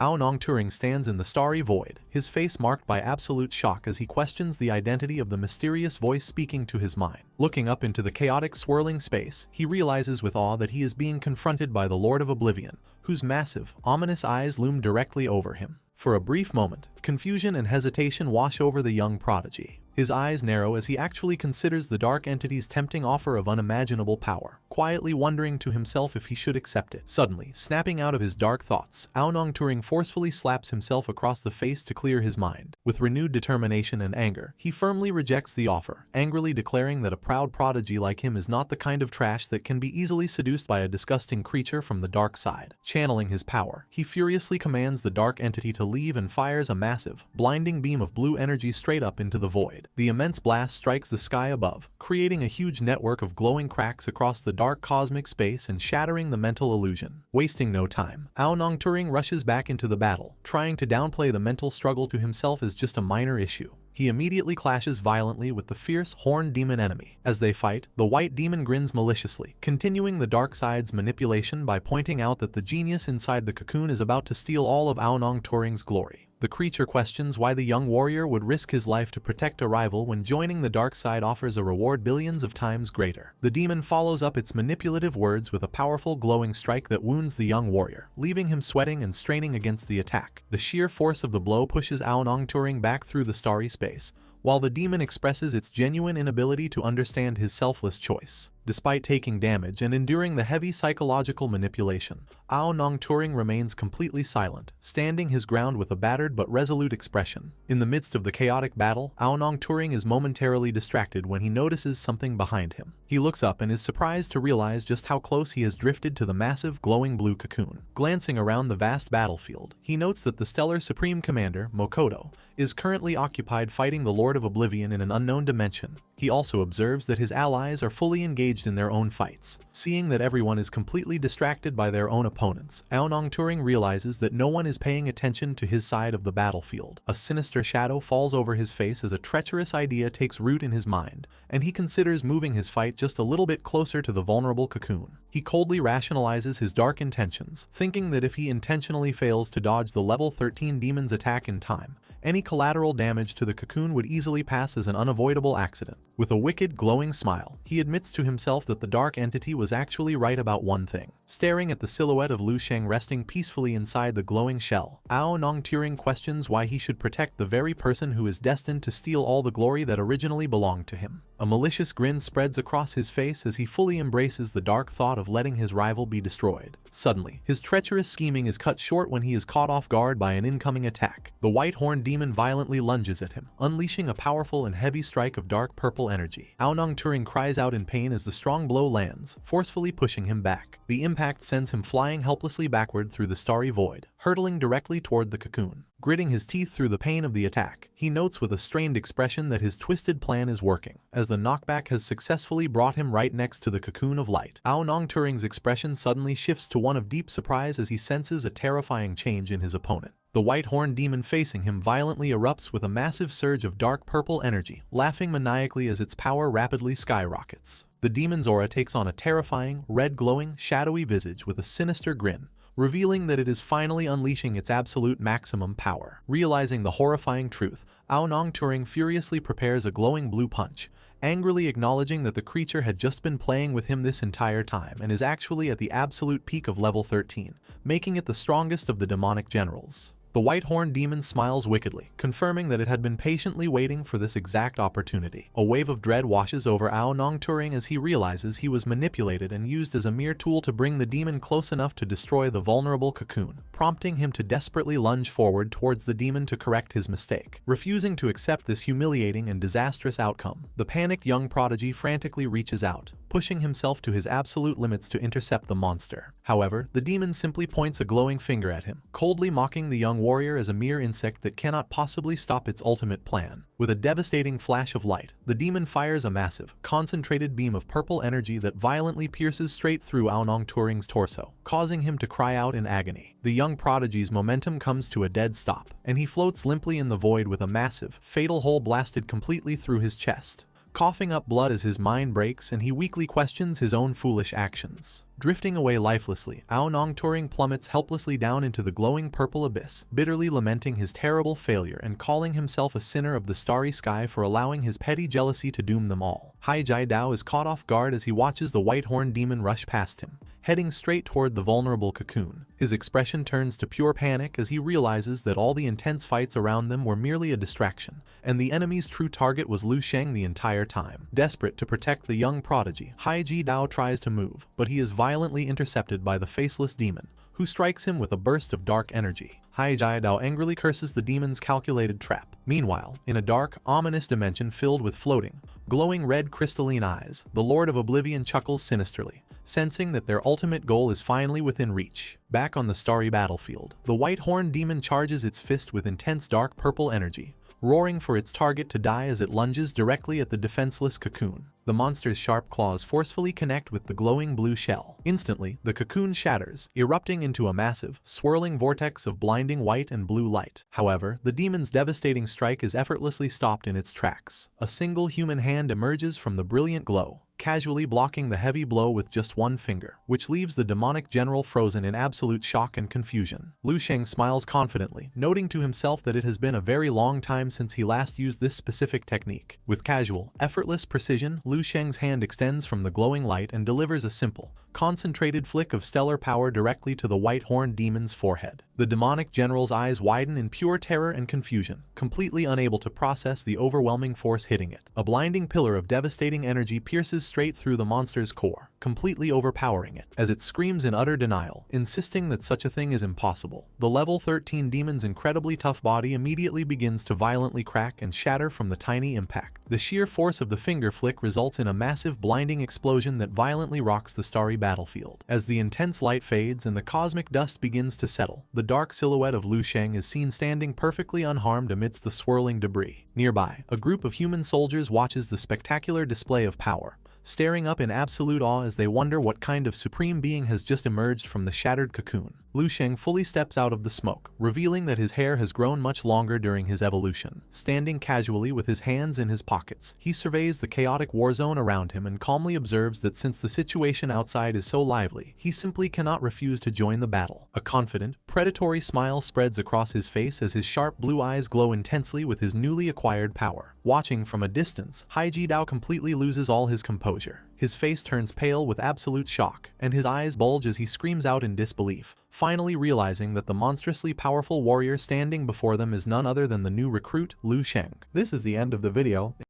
Ao Nong Turing stands in the starry void, his face marked by absolute shock as he questions the identity of the mysterious voice speaking to his mind. Looking up into the chaotic swirling space, he realizes with awe that he is being confronted by the Lord of Oblivion, whose massive, ominous eyes loom directly over him. For a brief moment, confusion and hesitation wash over the young prodigy. His eyes narrow as he actually considers the dark entity's tempting offer of unimaginable power, quietly wondering to himself if he should accept it. Suddenly, snapping out of his dark thoughts, Ao Nong Turing forcefully slaps himself across the face to clear his mind. With renewed determination and anger, he firmly rejects the offer, angrily declaring that a proud prodigy like him is not the kind of trash that can be easily seduced by a disgusting creature from the dark side. Channeling his power, he furiously commands the dark entity to leave and fires a massive, blinding beam of blue energy straight up into the void. The immense blast strikes the sky above, creating a huge network of glowing cracks across the dark cosmic space and shattering the mental illusion. Wasting no time, Ao Nong Turing rushes back into the battle, trying to downplay the mental struggle to himself as just a minor issue. He immediately clashes violently with the fierce, horned demon enemy. As they fight, the white demon grins maliciously, continuing the dark side's manipulation by pointing out that the genius inside the cocoon is about to steal all of Ao Nong Turing's glory. The creature questions why the young warrior would risk his life to protect a rival when joining the dark side offers a reward billions of times greater. The demon follows up its manipulative words with a powerful glowing strike that wounds the young warrior, leaving him sweating and straining against the attack. The sheer force of the blow pushes Ao Nong Turing back through the starry space, while the demon expresses its genuine inability to understand his selfless choice. Despite taking damage and enduring the heavy psychological manipulation, Ao Nong Turing remains completely silent, standing his ground with a battered but resolute expression. In the midst of the chaotic battle, Ao Nong Turing is momentarily distracted when he notices something behind him. He looks up and is surprised to realize just how close he has drifted to the massive, glowing blue cocoon. Glancing around the vast battlefield, he notes that the stellar Supreme Commander, Mokoto, is currently occupied fighting the Lord of Oblivion in an unknown dimension. He also observes that his allies are fully engaged in their own fights. Seeing that everyone is completely distracted by their own opponents, Ao Nong Turing realizes that no one is paying attention to his side of the battlefield. A sinister shadow falls over his face as a treacherous idea takes root in his mind, and he considers moving his fight just a little bit closer to the vulnerable cocoon. He coldly rationalizes his dark intentions, thinking that if he intentionally fails to dodge the level 13 demon's attack in time, any collateral damage to the cocoon would easily pass as an unavoidable accident. With a wicked, glowing smile, he admits to himself that the dark entity was actually right about one thing. Staring at the silhouette of Lu Sheng resting peacefully inside the glowing shell, Ao Nong Turing questions why he should protect the very person who is destined to steal all the glory that originally belonged to him. A malicious grin spreads across his face as he fully embraces the dark thought of letting his rival be destroyed. Suddenly, his treacherous scheming is cut short when he is caught off guard by an incoming attack. The white-horned demon violently lunges at him, unleashing a powerful and heavy strike of dark purple energy. Ao Nong Turing cries out in pain as the strong blow lands, forcefully pushing him back. The impact sends him flying helplessly backward through the starry void, hurtling directly toward the cocoon. Gritting his teeth through the pain of the attack, he notes with a strained expression that his twisted plan is working, as the knockback has successfully brought him right next to the cocoon of light. Ao Nong Turing's expression suddenly shifts to one of deep surprise as he senses a terrifying change in his opponent. The white-horned demon facing him violently erupts with a massive surge of dark purple energy, laughing maniacally as its power rapidly skyrockets. The demon's aura takes on a terrifying, red-glowing, shadowy visage with a sinister grin, revealing that it is finally unleashing its absolute maximum power. Realizing the horrifying truth, Ao Nong Turing furiously prepares a glowing blue punch, angrily acknowledging that the creature had just been playing with him this entire time and is actually at the absolute peak of level 13, making it the strongest of the demonic generals. The white-horned demon smiles wickedly, confirming that it had been patiently waiting for this exact opportunity. A wave of dread washes over Ao Nong Turing as he realizes he was manipulated and used as a mere tool to bring the demon close enough to destroy the vulnerable cocoon, prompting him to desperately lunge forward towards the demon to correct his mistake. Refusing to accept this humiliating and disastrous outcome, the panicked young prodigy frantically reaches out, pushing himself to his absolute limits to intercept the monster. However, the demon simply points a glowing finger at him, coldly mocking the young warrior as a mere insect that cannot possibly stop its ultimate plan. With a devastating flash of light, the demon fires a massive, concentrated beam of purple energy that violently pierces straight through Ao Nong Turing's torso, causing him to cry out in agony. The young prodigy's momentum comes to a dead stop, and he floats limply in the void with a massive, fatal hole blasted completely through his chest. coughing up blood as his mind breaks and he weakly questions his own foolish actions. Drifting away lifelessly, Ao Nong Turing plummets helplessly down into the glowing purple abyss, bitterly lamenting his terrible failure and calling himself a sinner of the starry sky for allowing his petty jealousy to doom them all. Hai Jai Dao is caught off guard as he watches the white-horned demon rush past him, heading straight toward the vulnerable cocoon. His expression turns to pure panic as he realizes that all the intense fights around them were merely a distraction, and the enemy's true target was Lu Sheng the entire time. Desperate to protect the young prodigy, Hai Ji Dao tries to move, but he is violently intercepted by the faceless demon, who strikes him with a burst of dark energy. Hai Jai Dao angrily curses the demon's calculated trap. Meanwhile, in a dark, ominous dimension filled with floating, glowing red crystalline eyes, the Lord of Oblivion chuckles sinisterly, sensing that their ultimate goal is finally within reach. Back on the starry battlefield, the white-horned demon charges its fist with intense dark purple energy, roaring for its target to die as it lunges directly at the defenseless cocoon. The monster's sharp claws forcefully connect with the glowing blue shell. Instantly, the cocoon shatters, erupting into a massive, swirling vortex of blinding white and blue light. However, the demon's devastating strike is effortlessly stopped in its tracks. A single human hand emerges from the brilliant glow, casually blocking the heavy blow with just one finger, which leaves the demonic general frozen in absolute shock and confusion. Lu Sheng smiles confidently, noting to himself that it has been a very long time since he last used this specific technique. With casual, effortless precision, Lu Sheng's hand extends from the glowing light and delivers a simple, concentrated flick of stellar power directly to the white-horned demon's forehead. The demonic general's eyes widen in pure terror and confusion, completely unable to process the overwhelming force hitting it. A blinding pillar of devastating energy pierces straight through the monster's core, completely overpowering it, as it screams in utter denial, insisting that such a thing is impossible. The level 13 demon's incredibly tough body immediately begins to violently crack and shatter from the tiny impact. The sheer force of the finger flick results in a massive blinding explosion that violently rocks the starry battlefield. As the intense light fades and the cosmic dust begins to settle, the dark silhouette of Lu Sheng is seen standing perfectly unharmed amidst the swirling debris. Nearby, a group of human soldiers watches the spectacular display of power, staring up in absolute awe as they wonder what kind of supreme being has just emerged from the shattered cocoon. Lu Sheng fully steps out of the smoke, revealing that his hair has grown much longer during his evolution. Standing casually with his hands in his pockets, he surveys the chaotic war zone around him and calmly observes that since the situation outside is so lively, he simply cannot refuse to join the battle. A confident, predatory smile spreads across his face as his sharp blue eyes glow intensely with his newly acquired power. Watching from a distance, Hai Ji Dao completely loses all his composure. His face turns pale with absolute shock, and his eyes bulge as he screams out in disbelief, finally realizing that the monstrously powerful warrior standing before them is none other than the new recruit, Lu Sheng. This is the end of the video.